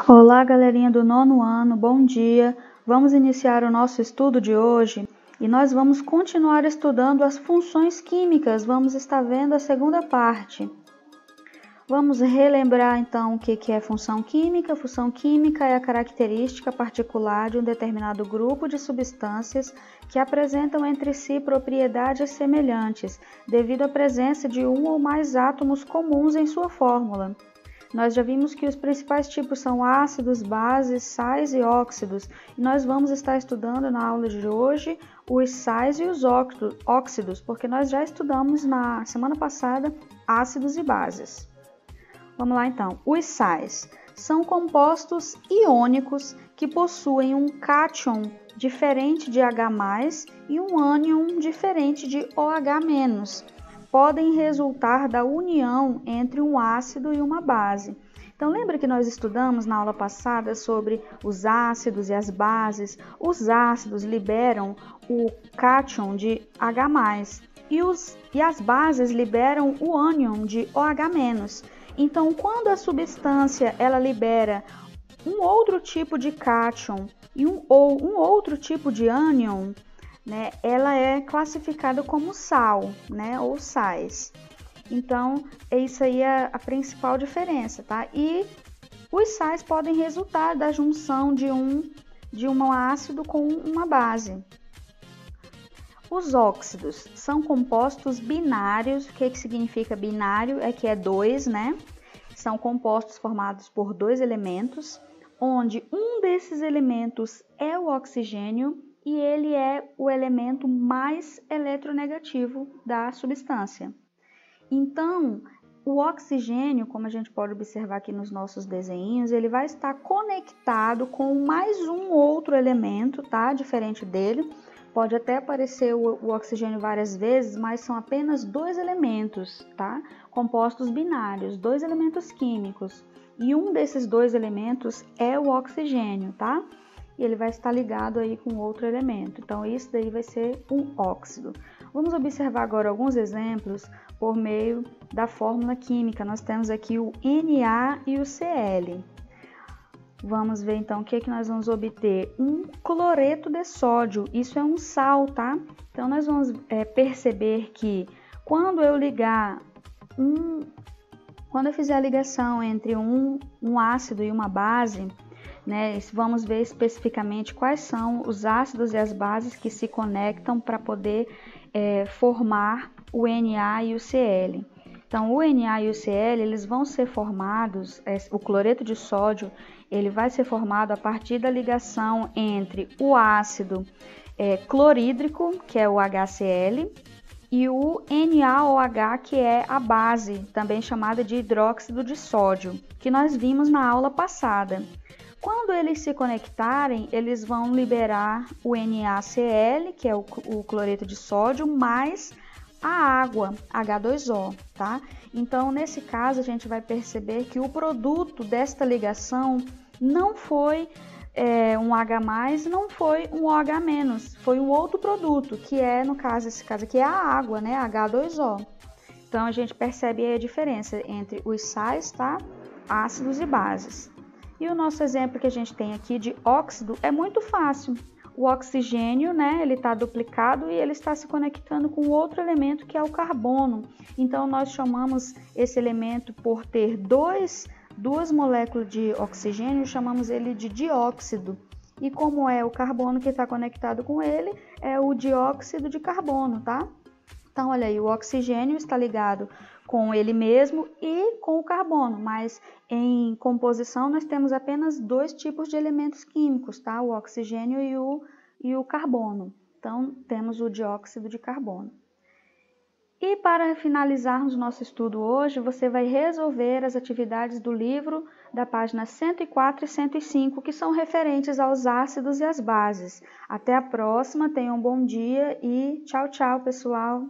Olá, galerinha do 9º ano, bom dia! Vamos iniciar o nosso estudo de hoje e nós vamos continuar estudando as funções químicas. Vamos estar vendo a segunda parte. Vamos relembrar então o que é função química. Função química é a característica particular de um determinado grupo de substâncias que apresentam entre si propriedades semelhantes, devido à presença de um ou mais átomos comuns em sua fórmula. Nós já vimos que os principais tipos são ácidos, bases, sais e óxidos. E nós vamos estar estudando na aula de hoje os sais e os óxidos, porque nós já estudamos na semana passada ácidos e bases. Vamos lá então. Os sais são compostos iônicos que possuem um cátion diferente de H+, e um ânion diferente de OH-. Podem resultar da união entre um ácido e uma base. Então, lembra que nós estudamos na aula passada sobre os ácidos e as bases? Os ácidos liberam o cátion de H+, e as bases liberam o ânion de OH-. Então, quando a substância ela libera um outro tipo de cátion ou um outro tipo de ânion, né, ela é classificada como sal, né, ou sais. Então, isso aí é a principal diferença, tá? E os sais podem resultar da junção de um ácido com uma base. Os óxidos são compostos binários. O que significa binário? É que é dois, né? São compostos formados por dois elementos, onde um desses elementos é o oxigênio e ele é o elemento mais eletronegativo da substância. Então, o oxigênio, como a gente pode observar aqui nos nossos desenhos, ele vai estar conectado com mais um outro elemento, tá? Diferente dele. Pode até aparecer o oxigênio várias vezes, mas são apenas dois elementos, tá? Compostos binários, dois elementos químicos. E um desses dois elementos é o oxigênio, tá? E ele vai estar ligado aí com outro elemento. Então, isso daí vai ser um óxido. Vamos observar agora alguns exemplos por meio da fórmula química. Nós temos aqui o Na e o Cl. Vamos ver então o que nós vamos obter. Um cloreto de sódio. Isso é um sal, tá? Então, nós vamos perceber que quando eu fizer a ligação entre um ácido e uma base, né, vamos ver especificamente quais são os ácidos e as bases que se conectam para poder formar o Na e o Cl. Então, o Na e o Cl, eles vão ser formados, o cloreto de sódio, ele vai ser formado a partir da ligação entre o ácido clorídrico, que é o HCl, e o NaOH, que é a base, também chamada de hidróxido de sódio, que nós vimos na aula passada. Quando eles se conectarem, eles vão liberar o NaCl, que é o cloreto de sódio, mais a água, H2O, tá? Então, nesse caso, a gente vai perceber que o produto desta ligação não foi um H+, não foi um OH-, foi um outro produto, que é, no caso, esse caso aqui é a água, né? H2O. Então, a gente percebe aí a diferença entre os sais, tá? Ácidos e bases. E o nosso exemplo que a gente tem aqui de óxido é muito fácil. O oxigênio, né, ele está duplicado e ele está se conectando com outro elemento que é o carbono. Então, nós chamamos esse elemento por ter duas moléculas de oxigênio, chamamos ele de dióxido. E como é o carbono que está conectado com ele, é o dióxido de carbono, tá? Então, olha aí, o oxigênio está ligado com ele mesmo e com o carbono, mas em composição nós temos apenas dois tipos de elementos químicos, tá? O oxigênio e o carbono. Então, temos o dióxido de carbono. E para finalizarmos nosso estudo hoje, você vai resolver as atividades do livro da página 104 e 105, que são referentes aos ácidos e às bases. Até a próxima, tenham um bom dia e tchau, tchau, pessoal!